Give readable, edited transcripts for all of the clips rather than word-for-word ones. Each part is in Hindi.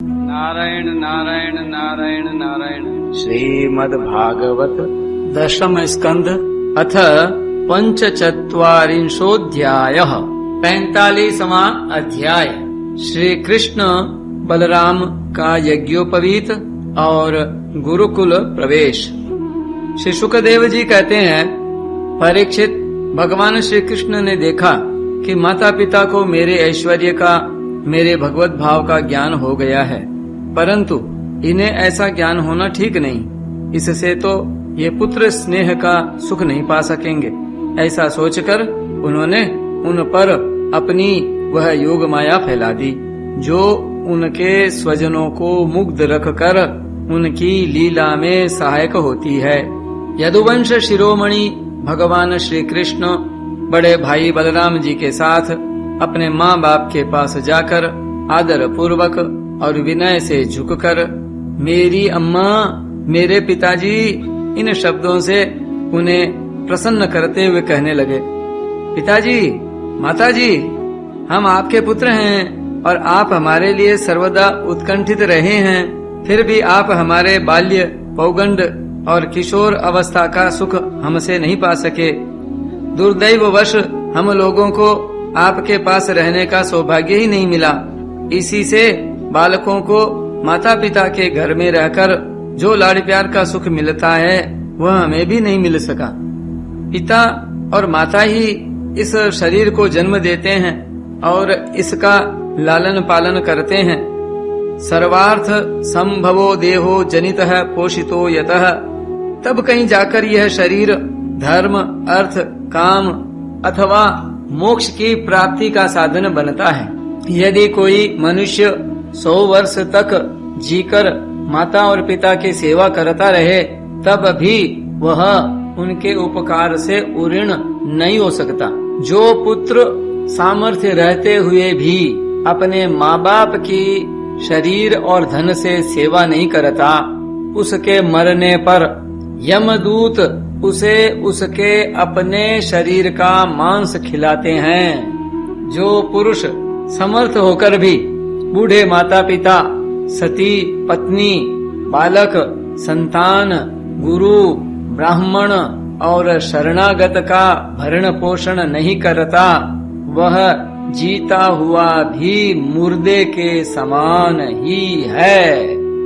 नारायण नारायण नारायण नारायण। श्रीमद्भागवत दशम स्कंद अथ पंचचत्वारिंशोऽध्यायः 45वां अध्याय। श्री कृष्ण बलराम का यज्ञोपवीत और गुरुकुल प्रवेश। श्री शुकदेव जी कहते हैं, परीक्षित, भगवान श्री कृष्ण ने देखा कि माता पिता को मेरे ऐश्वर्य का, मेरे भगवत भाव का ज्ञान हो गया है, परंतु इन्हें ऐसा ज्ञान होना ठीक नहीं। इससे तो ये पुत्र स्नेह का सुख नहीं पा सकेंगे। ऐसा सोचकर उन्होंने उन पर अपनी वह योग माया फैला दी, जो उनके स्वजनों को मुग्ध रखकर उनकी लीला में सहायक होती है। यदुवंश शिरोमणि भगवान श्री कृष्ण बड़े भाई बलराम जी के साथ अपने माँ बाप के पास जाकर आदर पूर्वक और विनय से झुककर, मेरी अम्मा, मेरे पिताजी, इन शब्दों से उन्हें प्रसन्न करते हुए कहने लगे, पिताजी, माताजी, हम आपके पुत्र हैं और आप हमारे लिए सर्वदा उत्कंठित रहे हैं, फिर भी आप हमारे बाल्य, पौगंड और किशोर अवस्था का सुख हमसे नहीं पा सके। दुर्दैववश हम लोगों को आपके पास रहने का सौभाग्य ही नहीं मिला। इसी से बालकों को माता पिता के घर में रहकर जो लाड़ प्यार का सुख मिलता है, वह हमें भी नहीं मिल सका। पिता और माता ही इस शरीर को जन्म देते हैं और इसका लालन पालन करते हैं। सर्वार्थ संभवो देहो जनितः पोषितो यतः, तब कहीं जाकर यह शरीर धर्म, अर्थ, काम अथवा मोक्ष की प्राप्ति का साधन बनता है। यदि कोई मनुष्य 100 वर्ष तक जीकर माता और पिता की सेवा करता रहे, तब भी वह उनके उपकार से उऋण नहीं हो सकता। जो पुत्र सामर्थ्य रहते हुए भी अपने माँ बाप की शरीर और धन से सेवा नहीं करता, उसके मरने पर यमदूत उसे उसके अपने शरीर का मांस खिलाते हैं। जो पुरुष समर्थ होकर भी बूढ़े माता पिता, सती पत्नी, बालक, संतान, गुरु, ब्राह्मण और शरणागत का भरण पोषण नहीं करता, वह जीता हुआ भी मुर्दे के समान ही है।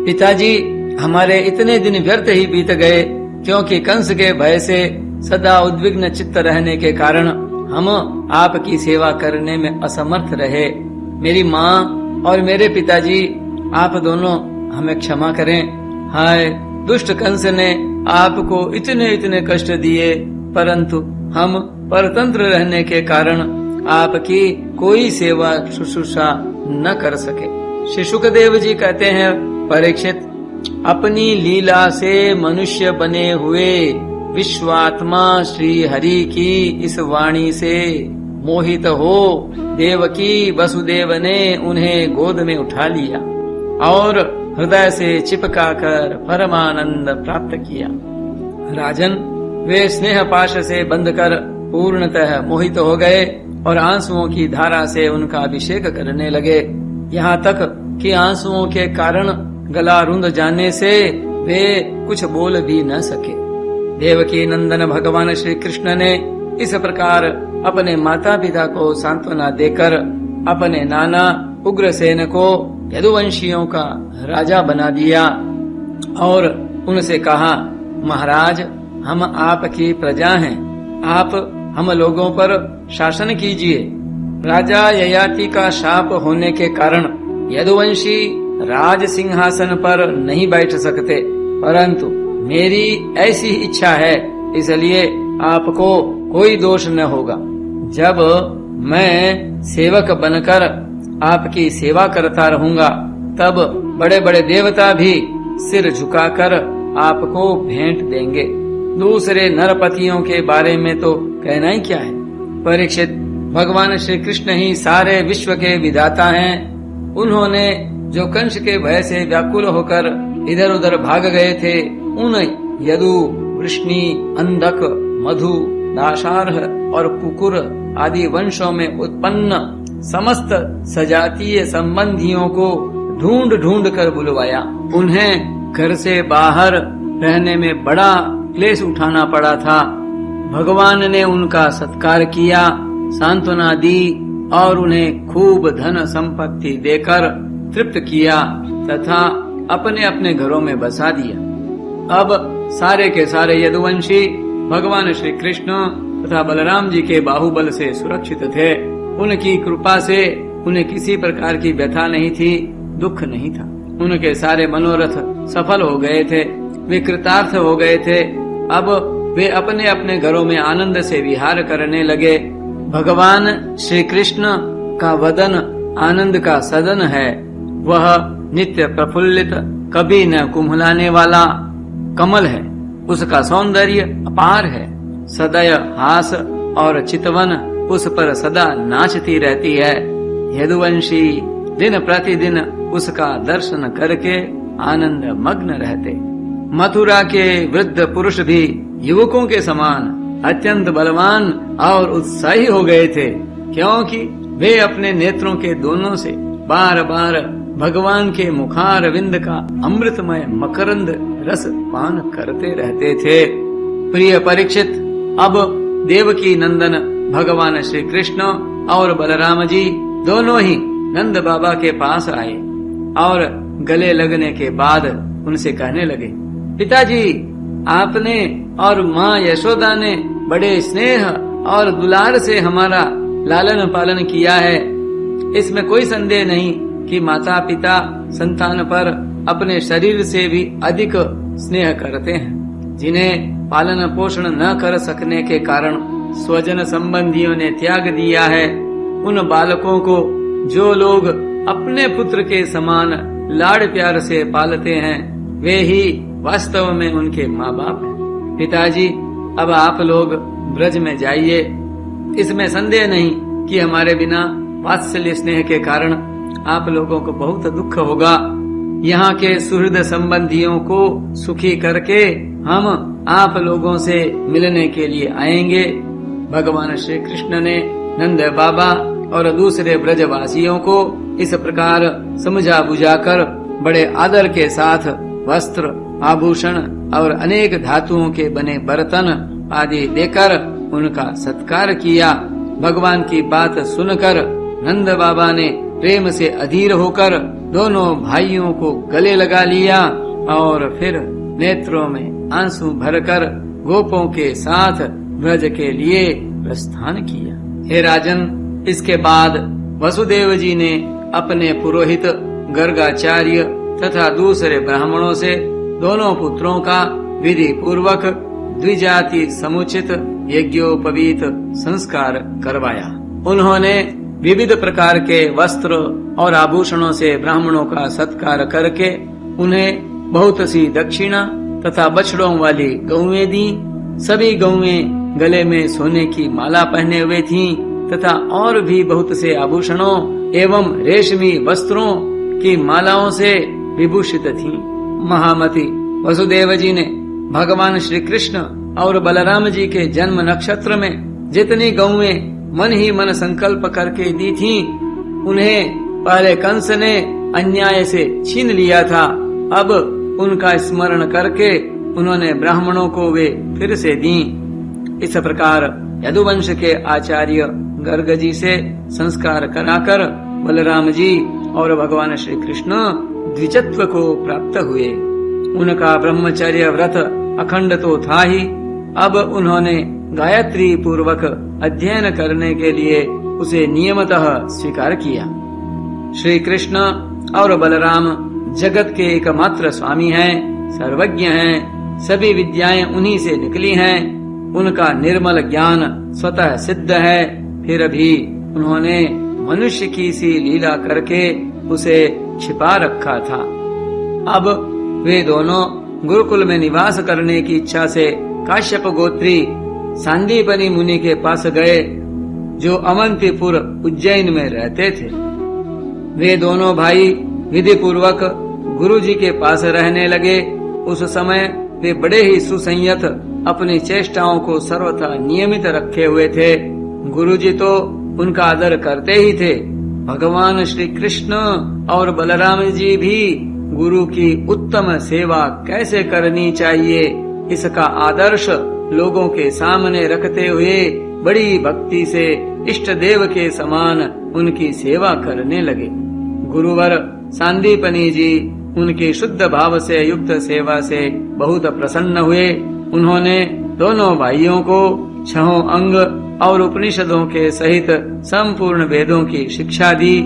पिताजी, हमारे इतने दिन व्यर्थ ही बीत गए, क्योंकि कंस के भय से सदा उद्विग्न चित्त रहने के कारण हम आपकी सेवा करने में असमर्थ रहे। मेरी माँ और मेरे पिताजी, आप दोनों हमें क्षमा करें। हाय, दुष्ट कंस ने आपको इतने इतने कष्ट दिए, परंतु हम परतंत्र रहने के कारण आपकी कोई सेवा शुश्रूषा न कर सके। श्री शुकदेव जी कहते हैं, परीक्षित, अपनी लीला से मनुष्य बने हुए विश्वात्मा श्री हरि की इस वाणी से मोहित हो देवकी वसुदेव ने उन्हें गोद में उठा लिया और हृदय से चिपका कर परमानंद प्राप्त किया। राजन, वे स्नेह पाश से बंधकर पूर्णतः मोहित हो गए और आंसुओं की धारा से उनका अभिषेक करने लगे, यहाँ तक कि आंसुओं के कारण गला रुंध जाने से वे कुछ बोल भी न सके। देवकी नंदन भगवान श्री कृष्ण ने इस प्रकार अपने माता पिता को सांत्वना देकर अपने नाना उग्रसेन को यदुवंशियों का राजा बना दिया और उनसे कहा, महाराज, हम आपकी प्रजा हैं, आप हम लोगों पर शासन कीजिए। राजा ययाति का शाप होने के कारण यदुवंशी राज सिंहासन पर नहीं बैठ सकते, परंतु मेरी ऐसी इच्छा है, इसलिए आपको कोई दोष न होगा। जब मैं सेवक बनकर आपकी सेवा करता रहूंगा, तब बड़े बड़े देवता भी सिर झुकाकर आपको भेंट देंगे। दूसरे नरपतियों के बारे में तो कहना ही क्या है। परीक्षित, भगवान श्री कृष्ण ही सारे विश्व के विधाता हैं। उन्होंने जो कंस के भय से व्याकुल होकर इधर उधर भाग गए थे, उन यदु, वृष्णि, अंधक, मधु, दाशार्ह और कुकुर आदि वंशों में उत्पन्न समस्त सजातीय संबंधियों को ढूंढ ढूंढ कर बुलवाया। उन्हें घर से बाहर रहने में बड़ा क्लेश उठाना पड़ा था। भगवान ने उनका सत्कार किया, सांत्वना दी और उन्हें खूब धन संपत्ति देकर तृप्त किया तथा अपने अपने घरों में बसा दिया। अब सारे के सारे यदुवंशी भगवान श्री कृष्ण तथा बलराम जी के बाहुबल से सुरक्षित थे। उनकी कृपा से उन्हें किसी प्रकार की व्यथा नहीं थी, दुख नहीं था। उनके सारे मनोरथ सफल हो गए थे, वे कृतार्थ हो गए थे। अब वे अपने अपने घरों में आनंद से विहार करने लगे। भगवान श्री कृष्ण का वदन आनंद का सदन है। वह नित्य प्रफुल्लित, कभी न कुम्हलाने वाला कमल है। उसका सौंदर्य अपार है। सदैव हास और चितवन उस पर सदा नाचती रहती है। यदुवंशी दिन प्रतिदिन उसका दर्शन करके आनंद मग्न रहते। मथुरा के वृद्ध पुरुष भी युवकों के समान अत्यंत बलवान और उत्साही हो गए थे, क्योंकि वे अपने नेत्रों के दोनों से बार बार भगवान के मुखार विंद का अमृतमय मकरंद रस पान करते रहते थे। प्रिय परीक्षित, अब देवकी नंदन भगवान श्री कृष्ण और बलराम जी दोनों ही नंद बाबा के पास आए और गले लगने के बाद उनसे कहने लगे, पिताजी, आपने और माँ यशोदा ने बड़े स्नेह और दुलार से हमारा लालन पालन किया है। इसमें कोई संदेह नहीं कि माता पिता संतान पर अपने शरीर से भी अधिक स्नेह करते हैं। जिन्हें पालन पोषण न कर सकने के कारण स्वजन संबंधियों ने त्याग दिया है, उन बालकों को जो लोग अपने पुत्र के समान लाड़ प्यार से पालते हैं, वे ही वास्तव में उनके माँ बाप हैं। पिताजी, अब आप लोग ब्रज में जाइए। इसमें संदेह नहीं कि हमारे बिना वात्सल्य स्नेह के कारण आप लोगों को बहुत दुख होगा। यहाँ के सुहृद संबंधियों को सुखी करके हम आप लोगों से मिलने के लिए आएंगे। भगवान श्री कृष्ण ने नंद बाबा और दूसरे ब्रजवासियों को इस प्रकार समझा बुझाकर बड़े आदर के साथ वस्त्र, आभूषण और अनेक धातुओं के बने बर्तन आदि देकर उनका सत्कार किया। भगवान की बात सुनकर नंद बाबा ने प्रेम से अधीर होकर दोनों भाइयों को गले लगा लिया और फिर नेत्रों में आंसू भरकर गोपों के साथ ब्रज के लिए प्रस्थान किया। हे राजन, इसके बाद वसुदेव जी ने अपने पुरोहित गर्गाचार्य तथा दूसरे ब्राह्मणों से दोनों पुत्रों का विधि पूर्वक द्विजाति समुचित यज्ञोपवीत संस्कार करवाया। उन्होंने विविध प्रकार के वस्त्र और आभूषणों से ब्राह्मणों का सत्कार करके उन्हें बहुत सी दक्षिणा तथा बछड़ों वाली गौएं दी। सभी गौएं गले में सोने की माला पहने हुए थीं तथा और भी बहुत से आभूषणों एवं रेशमी वस्त्रों की मालाओं से विभूषित थीं। महामती वसुदेव जी ने भगवान श्री कृष्ण और बलराम जी के जन्म नक्षत्र में जितनी गौएं मन ही मन संकल्प करके दी थीं, उन्हें पहले कंस ने अन्याय से छीन लिया था। अब उनका स्मरण करके उन्होंने ब्राह्मणों को वे फिर से दी। इस प्रकार यदुवंश के आचार्य गर्ग जी से संस्कार कराकर बलराम जी और भगवान श्री कृष्ण द्विजत्व को प्राप्त हुए। उनका ब्रह्मचर्य व्रत अखंड तो था ही, अब उन्होंने गायत्री पूर्वक अध्ययन करने के लिए उसे नियमतः स्वीकार किया। श्री कृष्ण और बलराम जगत के एकमात्र स्वामी हैं, सर्वज्ञ हैं, सभी विद्याएं उन्हीं से निकली हैं। उनका निर्मल ज्ञान स्वतः सिद्ध है, फिर भी उन्होंने मनुष्य की सी लीला करके उसे छिपा रखा था। अब वे दोनों गुरुकुल में निवास करने की इच्छा से काश्यप गोत्री सांदीपनी मुनि के पास गए, जो अवंतीपुर उज्जैन में रहते थे। वे दोनों भाई विधि पूर्वक गुरु जी के पास रहने लगे। उस समय वे बड़े ही सुसंयत, अपनी चेष्टाओं को सर्वथा नियमित रखे हुए थे। गुरु जी तो उनका आदर करते ही थे, भगवान श्री कृष्ण और बलराम जी भी गुरु की उत्तम सेवा कैसे करनी चाहिए, इसका आदर्श लोगों के सामने रखते हुए बड़ी भक्ति से इष्ट देव के समान उनकी सेवा करने लगे। गुरुवर सांदीपनी जी उनकी शुद्ध भाव से युक्त सेवा से बहुत प्रसन्न हुए। उन्होंने दोनों भाइयों को 6 अंग और उपनिषदों के सहित संपूर्ण वेदों की शिक्षा दी।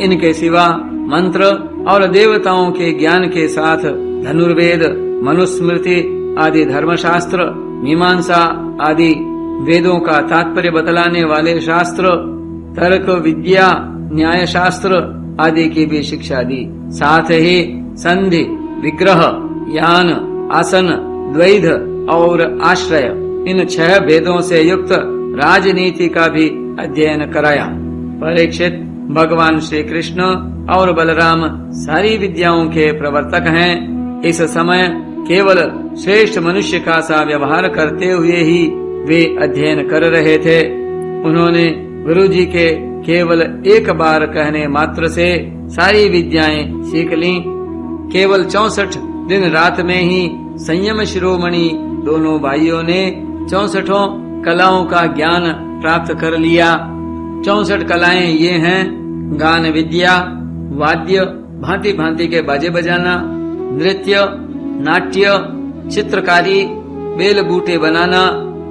इनके सिवा मंत्र और देवताओं के ज्ञान के साथ धनुर्वेद, मनुस्मृति आदि धर्मशास्त्र, मीमांसा आदि वेदों का तात्पर्य बतलाने वाले शास्त्र, तर्क विद्या, न्याय शास्त्र आदि की भी शिक्षा दी। साथ ही संधि, विग्रह, यान, आसन, द्वैध और आश्रय इन 6 भेदों से युक्त राजनीति का भी अध्ययन कराया। परीक्षित, भगवान श्री कृष्ण और बलराम सारी विद्याओं के प्रवर्तक हैं। इस समय केवल श्रेष्ठ मनुष्य का सा व्यवहार करते हुए ही वे अध्ययन कर रहे थे। उन्होंने गुरु जी के केवल एक बार कहने मात्र से सारी विद्याएं सीख लीं। केवल 64 दिन रात में ही संयम शिरोमणि दोनों भाइयों ने 64 कलाओं का ज्ञान प्राप्त कर लिया। 64 कलाएं ये हैं: गान विद्या, वाद्य, भांति भांति के बाजे बजाना, नृत्य, नाट्य, चित्रकारी, बेल बूटे बनाना,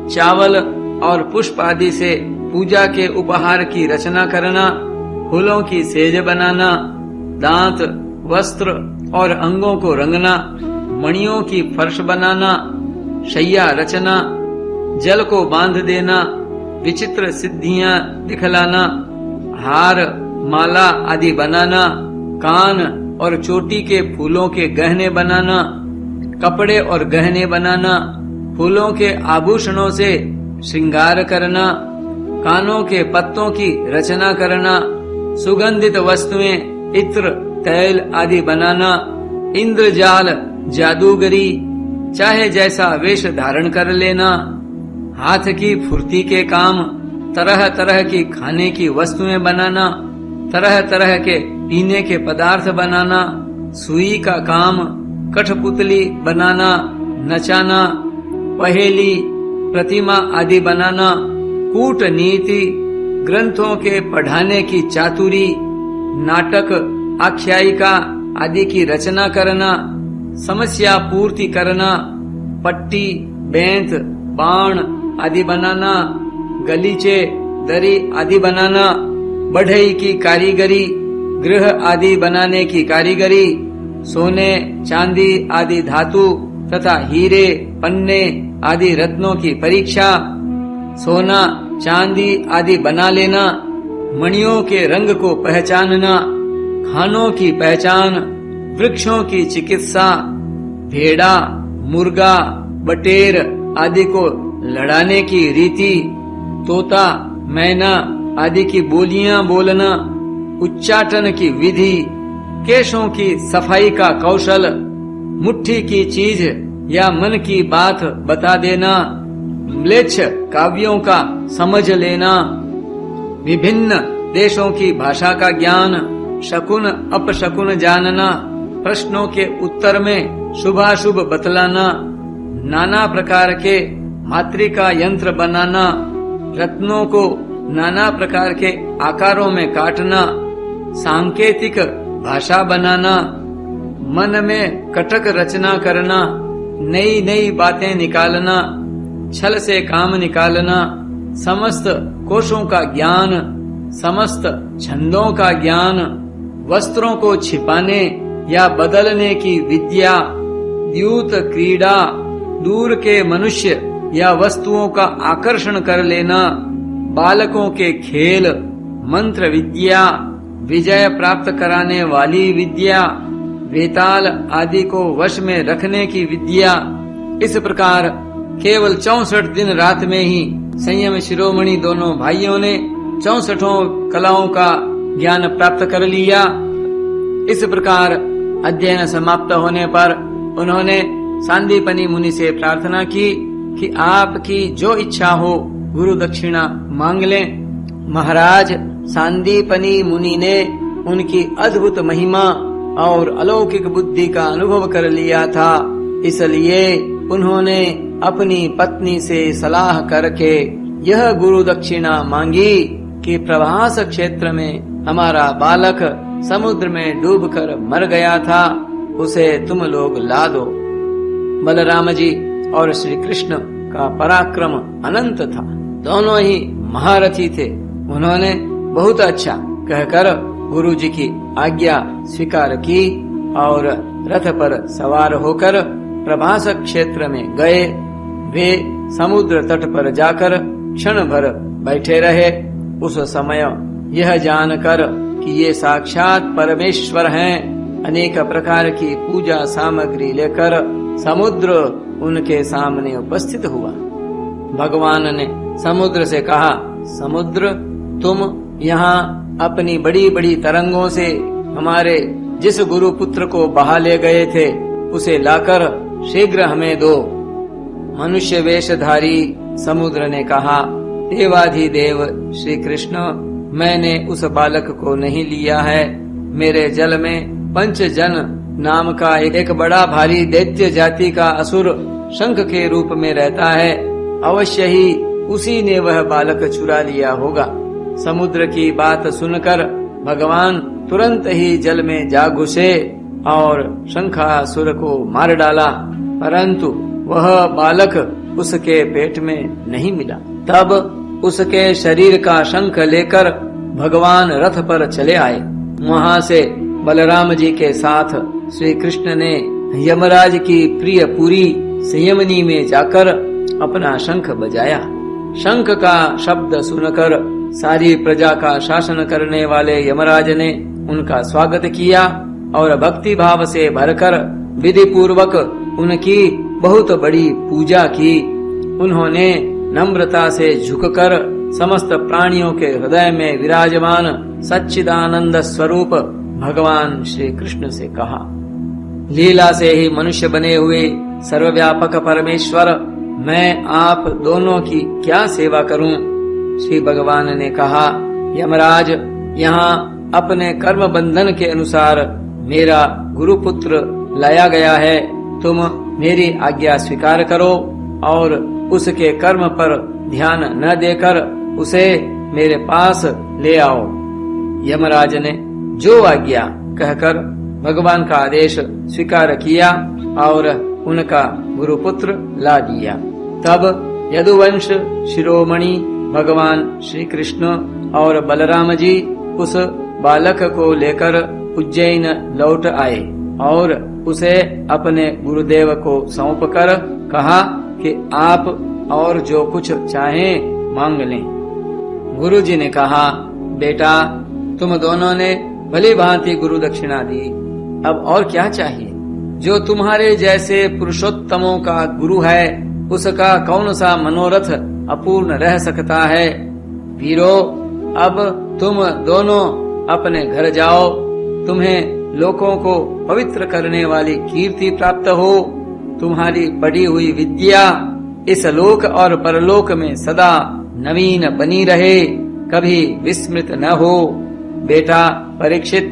चावल और पुष्प आदि से पूजा के उपहार की रचना करना, फूलों की सेज बनाना, दांत, वस्त्र और अंगों को रंगना, मणियों की फर्श बनाना, शैया रचना, जल को बांध देना, विचित्र सिद्धियां दिखलाना, हार, माला आदि बनाना, कान और चोटी के फूलों के गहने बनाना, कपड़े और गहने बनाना, फूलों के आभूषणों से श्रृंगार करना, कानों के पत्तों की रचना करना, सुगंधित वस्तुएं, इत्र, तैल आदि बनाना, इंद्रजाल, जादूगरी, चाहे जैसा वेश धारण कर लेना, हाथ की फुर्ती के काम, तरह तरह की खाने की वस्तुएं बनाना, तरह तरह के पीने के पदार्थ बनाना, सुई का काम, कठपुतली बनाना, नचाना, पहेली, प्रतिमा आदि बनाना, कूटनीति, ग्रंथों के पढ़ाने की चातुरी, नाटक, आख्यायिका आदि की रचना करना, समस्या पूर्ति करना, पट्टी, बेंत, बाण आदि बनाना, गलीचे, दरी आदि बनाना, बढ़ई की कारीगरी, गृह आदि बनाने की कारीगरी, सोने, चांदी आदि धातु तथा हीरे, पन्ने आदि रत्नों की परीक्षा, सोना, चांदी आदि बना लेना, मणियों के रंग को पहचानना, खानों की पहचान, वृक्षों की चिकित्सा, भेड़ा, मुर्गा, बटेर आदि को लड़ाने की रीति, तोता, मैना आदि की बोलियां बोलना, उच्चाटन की विधि, केशों की सफाई का कौशल, मुट्ठी की चीज या मन की बात बता देना, म्लेच्छ काव्यों का समझ लेना, विभिन्न देशों की भाषा का ज्ञान, शकुन अपशकुन जानना, प्रश्नों के उत्तर में शुभाशुभ बतलाना, नाना प्रकार के मातृका यंत्र बनाना, रत्नों को नाना प्रकार के आकारों में काटना, सांकेतिक भाषा बनाना, मन में कटक रचना करना, नई नई बातें निकालना, छल से काम निकालना, समस्त कोशों का ज्ञान, समस्त छंदों का ज्ञान, वस्त्रों को छिपाने या बदलने की विद्या, द्यूत क्रीड़ा, दूर के मनुष्य या वस्तुओं का आकर्षण कर लेना, बालकों के खेल, मंत्र विद्या, विजय प्राप्त कराने वाली विद्या, वेताल आदि को वश में रखने की विद्या। इस प्रकार केवल 64 दिन रात में ही संयम शिरोमणि दोनों भाइयों ने 64 कलाओं का ज्ञान प्राप्त कर लिया। इस प्रकार अध्ययन समाप्त होने पर उन्होंने सांदीपनी मुनि से प्रार्थना की कि आपकी जो इच्छा हो गुरु दक्षिणा मांग लें। महाराज सांदीपनी मुनि ने उनकी अद्भुत महिमा और अलौकिक बुद्धि का अनुभव कर लिया था, इसलिए उन्होंने अपनी पत्नी से सलाह करके यह गुरु दक्षिणा मांगी कि प्रभास क्षेत्र में हमारा बालक समुद्र में डूबकर मर गया था, उसे तुम लोग ला दो। बलराम जी और श्री कृष्ण का पराक्रम अनंत था, दोनों ही महारथी थे। उन्होंने बहुत अच्छा कहकर गुरु जी की आज्ञा स्वीकार की और रथ पर सवार होकर प्रभास क्षेत्र में गए। वे समुद्र तट पर जाकर क्षण भर बैठे रहे। उस समय यह जानकर कि ये साक्षात परमेश्वर हैं, अनेक प्रकार की पूजा सामग्री लेकर समुद्र उनके सामने उपस्थित हुआ। भगवान ने समुद्र से कहा, समुद्र, तुम यहाँ अपनी बड़ी बड़ी तरंगों से हमारे जिस गुरु पुत्र को बहा ले गए थे उसे लाकर शीघ्र हमें दो। मनुष्य वेशधारी समुद्र ने कहा, देवाधिदेव श्री कृष्ण, मैंने उस बालक को नहीं लिया है। मेरे जल में पंचजन नाम का एक बड़ा भारी दैत्य जाति का असुर शंख के रूप में रहता है, अवश्य ही उसी ने वह बालक चुरा लिया होगा। समुद्र की बात सुनकर भगवान तुरंत ही जल में जा घुसे और शंखासुर को मार डाला, परंतु वह बालक उसके पेट में नहीं मिला। तब उसके शरीर का शंख लेकर भगवान रथ पर चले आए। वहाँ से बलराम जी के साथ श्री कृष्ण ने यमराज की प्रिय पुरी संयमनी में जाकर अपना शंख बजाया। शंख का शब्द सुनकर सारी प्रजा का शासन करने वाले यमराज ने उनका स्वागत किया और भक्ति भाव से भरकर विधि पूर्वक उनकी बहुत बड़ी पूजा की। उन्होंने नम्रता से झुककर समस्त प्राणियों के हृदय में विराजमान सच्चिदानंद स्वरूप भगवान श्री कृष्ण से कहा, लीला से ही मनुष्य बने हुए सर्वव्यापक परमेश्वर, मैं आप दोनों की क्या सेवा करूं? श्री भगवान ने कहा, यमराज, यहाँ अपने कर्म बंधन के अनुसार मेरा गुरुपुत्र लाया गया है। तुम मेरी आज्ञा स्वीकार करो और उसके कर्म पर ध्यान न देकर उसे मेरे पास ले आओ। यमराज ने जो आज्ञा कहकर भगवान का आदेश स्वीकार किया और उनका गुरुपुत्र ला दिया। तब यदुवंश शिरोमणि भगवान श्री कृष्ण और बलराम जी उस बालक को लेकर उज्जैन लौट आए और उसे अपने गुरुदेव को सौंपकर कहा कि आप और जो कुछ चाहें मांग लें। गुरु जी ने कहा, बेटा, तुम दोनों ने भली भांति गुरु दक्षिणा दी, अब और क्या चाहिए? जो तुम्हारे जैसे पुरुषोत्तमों का गुरु है उसका कौन सा मनोरथ अपूर्ण रह सकता है? वीरो, अब तुम दोनों अपने घर जाओ। तुम्हें लोगों को पवित्र करने वाली कीर्ति प्राप्त हो। तुम्हारी पढ़ी हुई विद्या इस लोक और परलोक में सदा नवीन बनी रहे, कभी विस्मृत न हो। बेटा परीक्षित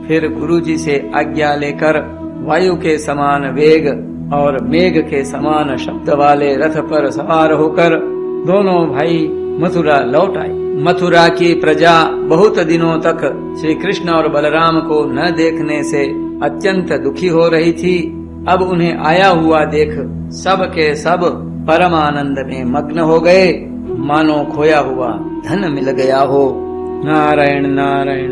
फिर गुरुजी से आज्ञा लेकर वायु के समान वेग और मेघ के समान शब्द वाले रथ पर सवार होकर दोनों भाई मथुरा लौट आए। मथुरा की प्रजा बहुत दिनों तक श्री कृष्ण और बलराम को न देखने से अत्यंत दुखी हो रही थी। अब उन्हें आया हुआ देख सब के सब परम आनंद में मग्न हो गए, मानो खोया हुआ धन मिल गया हो। नारायण नारायण।